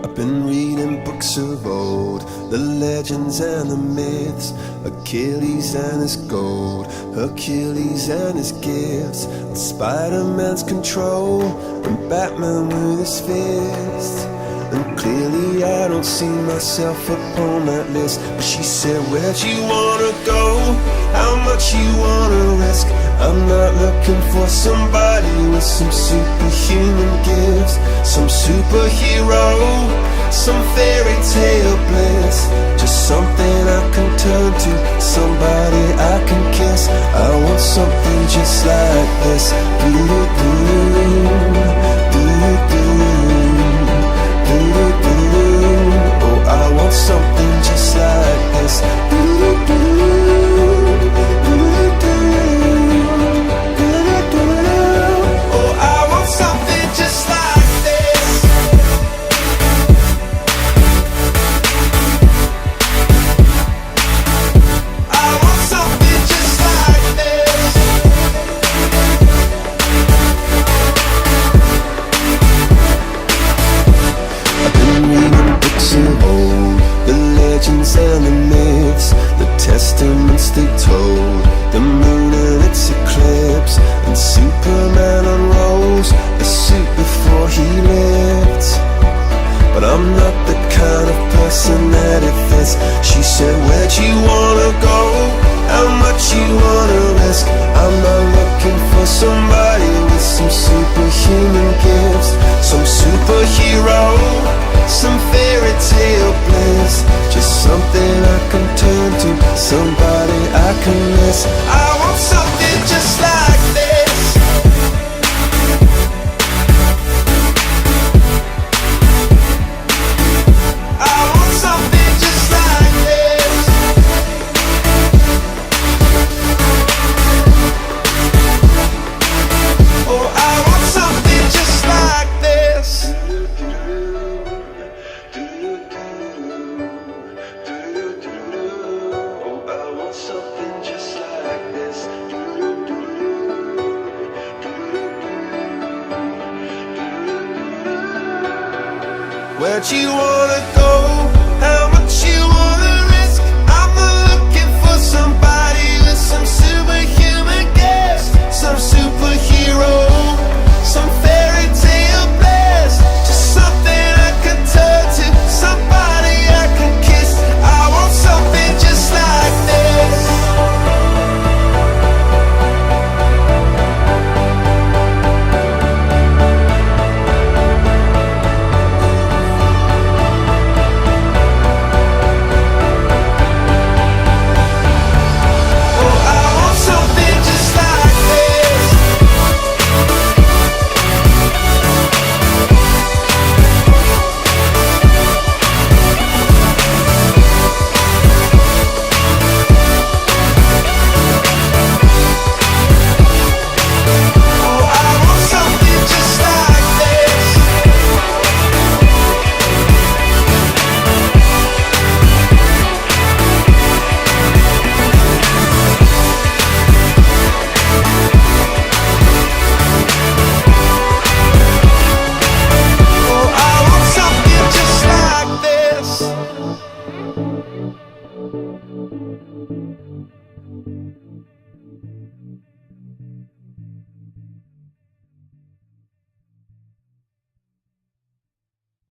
I've been reading books of old, the legends and the myths, Achilles and his gold, Hercules and his gifts, and Spider-Man's control, and Batman with his fists. And clearly I don't see myself upon that list. But she said, where'd you wanna go? How much you wanna risk? I'm not looking for somebody with some superhuman gifts, some superhero, some fairy tale bliss. Just something I can turn to, somebody I can kiss. I want something just like this. Oh, I want something just like this. Oh, I want something just like this. I want something just like this. I've been reading books of old, the legends and the myths, the testaments they told, the moon and its eclipse, and Superman unrolls a suit before he lived. But I'm not the kind of person that it fits. She said, where'd you wanna go? How much you wanna risk? I'm not looking for somebody with some superhuman gifts, some superhero, some fairy tale bliss. Just something I can turn to, somebody I can miss. I want something just like this. I want something just like this. Oh, I want something just like this. Oh, I want something just like this. Where'd you wanna go?